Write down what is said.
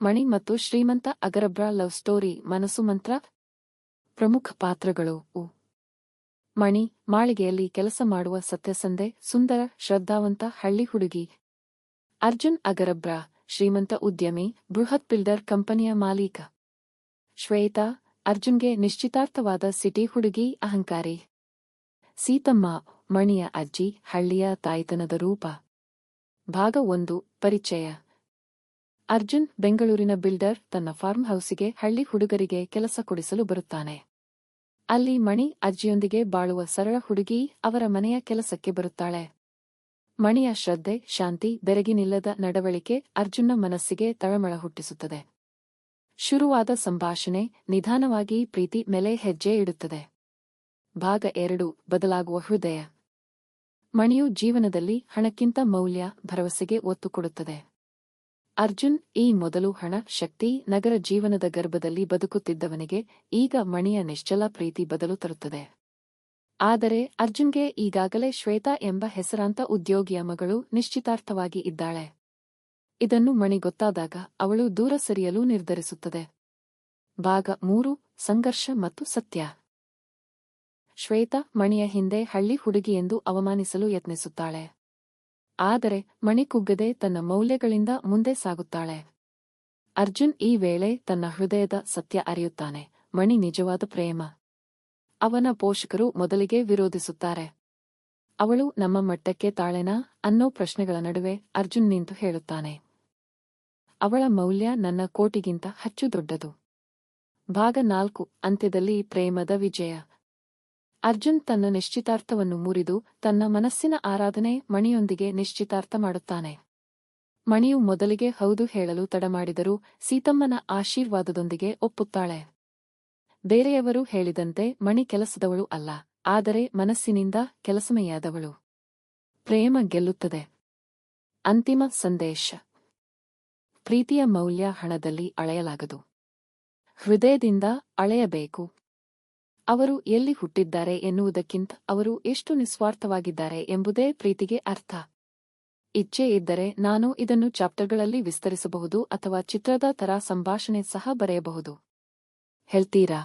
ಮಣಿ ಮತ್ತು ಶ್ರೀಮಂತ ಅಗರಬ್ರ love story ಮನಸ್ಸು ಮಂತ್ರ. ಪ್ರಮುಖ ಪಾತ್ರಗಳು. ಮಣಿ, ಮಾಳಿಗೆಯಲ್ಲಿ ಕೆಲಸ ಮಾಡುವ ಸತ್ಯಸಂಧೆ, ಸುಂದರ, ಶ್ರದ್ಧಾವಂತ ಹಳ್ಳಿ ಹುಡುಗಿ. ಅರ್ಜುನ್ ಅಗರಬ್ರ, ಶ್ರೀಮಂತ ಉದ್ಯಮಿ, ಬೃಹತ್ ಬಿಲ್ಡರ್ ಕಂಪನಿಯ ಮಾಲೀಕ. ಶ್ವೇತಾ, ಅರ್ಜುನ್ಗೆ ನಿಶ್ಚಿತಾರ್ಥವಾದ ಸಿಟಿ ಹುಡುಗಿ, ಅಹಂಕಾರಿ. ಸೀತಮ್ಮ, ಮಣಿಯ ಅಜ್ಜಿ, ಹಳ್ಳಿಯ ತಾಯ್ತನದ ರೂಪ. ಭಾಗ 1. ಪರಿಚಯ. ಅರ್ಜುನ್, ಬೆಂಗಳೂರಿನ ಬಿಲ್ಡರ್, ತನ್ನ ಫಾರ್ಮ್ ಹೌಸಿಗೆ ಹಳ್ಳಿ ಹುಡುಗರಿಗೆ ಕೆಲಸ ಕೊಡಿಸಲು ಬರುತ್ತಾನೆ. ಅಲ್ಲಿ ಮಣಿ, ಅಜ್ಜಿಯೊಂದಿಗೆ ಬಾಳುವ ಸರಳ ಹುಡುಗಿ, ಅವರ ಮನೆಯ ಕೆಲಸಕ್ಕೆ ಬರುತ್ತಾಳೆ. ಮಣಿಯ ಶ್ರದ್ಧೆ, ಶಾಂತಿ, ಬೆರಗಿನಿಲ್ಲದ ನಡವಳಿಕೆ ಅರ್ಜುನ್ನ ಮನಸ್ಸಿಗೆ ತಳಮಳ ಹುಟ್ಟಿಸುತ್ತದೆ. ಶುರುವಾದ ಸಂಭಾಷಣೆ ನಿಧಾನವಾಗಿ ಪ್ರೀತಿ ಮೇಲೆ ಹೆಜ್ಜೆ ಇಡುತ್ತದೆ. ಭಾಗ 2. ಬದಲಾಗುವ ಹೃದಯ. ಮಣಿಯು ಜೀವನದಲ್ಲಿ ಹಣಕ್ಕಿಂತ ಮೌಲ್ಯ, ಭರವಸೆಗೆ ಒತ್ತು ಕೊಡುತ್ತದೆ. ಅರ್ಜುನ್, ಈ ಮೊದಲು ಹಣ, ಶಕ್ತಿ, ನಗರ ಜೀವನದ ಗರ್ಭದಲ್ಲಿ ಬದುಕುತ್ತಿದ್ದವನಿಗೆ ಈಗ ಮಣಿಯ ನಿಶ್ಚಲ ಪ್ರೀತಿ ಬದಲು ತರುತ್ತದೆ. ಆದರೆ ಅರ್ಜುನ್ಗೆ ಈಗಾಗಲೇ ಶ್ವೇತಾ ಎಂಬ ಹೆಸರಾಂತ ಉದ್ಯೋಗಿಯ ಮಗಳು ನಿಶ್ಚಿತಾರ್ಥವಾಗಿ ಇದ್ದಾಳೆ. ಇದನ್ನು ಮಣಿ ಗೊತ್ತಾದಾಗ ಅವಳು ದೂರ ಸರಿಯಲು ನಿರ್ಧರಿಸುತ್ತದೆ. ಭಾಗ 3. ಸಂಘರ್ಷ ಮತ್ತು ಸತ್ಯ. ಶ್ವೇತಾ, ಮಣಿಯ ಹಿಂದೆ ಹಳ್ಳಿ ಹುಡುಗಿಯೆಂದು ಅವಮಾನಿಸಲು ಯತ್ನಿಸುತ್ತಾಳೆ. ಆದರೆ ಮಣಿ ಕುಗ್ಗದೆ ತನ್ನ ಮೌಲ್ಯಗಳಿಂದ ಮುಂದೆ ಸಾಗುತ್ತಾಳೆ. ಅರ್ಜುನ್ ಈ ವೇಳೆ ತನ್ನ ಹೃದಯದ ಸತ್ಯ ಅರಿಯುತ್ತಾನೆ. ಮಣಿ ನಿಜವಾದ ಪ್ರೇಮ. ಅವನ ಪೋಷಕರು ಮೊದಲಿಗೆ ವಿರೋಧಿಸುತ್ತಾರೆ. ಅವಳು ನಮ್ಮ ಮಟ್ಟಕ್ಕೆ ತಾಳೆನಾ ಅನ್ನೋ ಪ್ರಶ್ನೆಗಳ ನಡುವೆ ಅರ್ಜುನ್ ನಿಂತು ಹೇಳುತ್ತಾನೆ, ಅವಳ ಮೌಲ್ಯ ನನ್ನ ಕೋಟಿಗಿಂತ ಹೆಚ್ಚು ದೊಡ್ಡದು. ಭಾಗ 4. ಅಂತ್ಯದಲ್ಲಿ ಪ್ರೇಮದ ವಿಜಯ. ಅರ್ಜುನ್ ತನ್ನ ನಿಶ್ಚಿತಾರ್ಥವನ್ನು ಮುರಿದು ತನ್ನ ಮನಸ್ಸಿನ ಆರಾಧನೆ ಮಣಿಯೊಂದಿಗೆ ನಿಶ್ಚಿತಾರ್ಥ ಮಾಡುತ್ತಾನೆ. ಮಣಿಯು ಮೊದಲಿಗೆ ಹೌದು ಹೇಳಲು ತಡಮಾಡಿದರೂ ಸೀತಮ್ಮನ ಆಶೀರ್ವಾದದೊಂದಿಗೆ ಒಪ್ಪುತ್ತಾಳೆ. ಬೇರೆಯವರು ಹೇಳಿದಂತೆ ಮಣಿ ಕೆಲಸದವಳು ಅಲ್ಲ, ಆದರೆ ಮನಸ್ಸಿನಿಂದ ಕೆಲಸಮೈಯಾದವಳು. ಪ್ರೇಮ ಗೆಲ್ಲುತ್ತದೆ. ಅಂತಿಮ ಸಂದೇಶ. ಪ್ರೀತಿಯ ಮೌಲ್ಯ ಹಣದಲ್ಲಿ ಅಳೆಯಲಾಗದು, ಹೃದಯದಿಂದ ಅಳೆಯಬೇಕು. ಅವರು ಎಲ್ಲಿ ಹುಟ್ಟಿದ್ದಾರೆ ಎನ್ನುವುದಕ್ಕಿಂತ ಅವರು ಎಷ್ಟು ನಿಸ್ವಾರ್ಥವಾಗಿದ್ದಾರೆ ಎಂಬುದೇ ಪ್ರೀತಿಗೆ ಅರ್ಥ. ಇಚ್ಛೆ ಇದ್ದರೆ ನಾನು ಇದನ್ನು ಚಾಪ್ಟರ್ಗಳಲ್ಲಿ ವಿಸ್ತರಿಸಬಹುದು ಅಥವಾ ಚಿತ್ರದ ತರ ಸಂಭಾಷಣೆ ಸಹ ಬರೆಯಬಹುದು. ಹೇಳ್ತೀರಾ?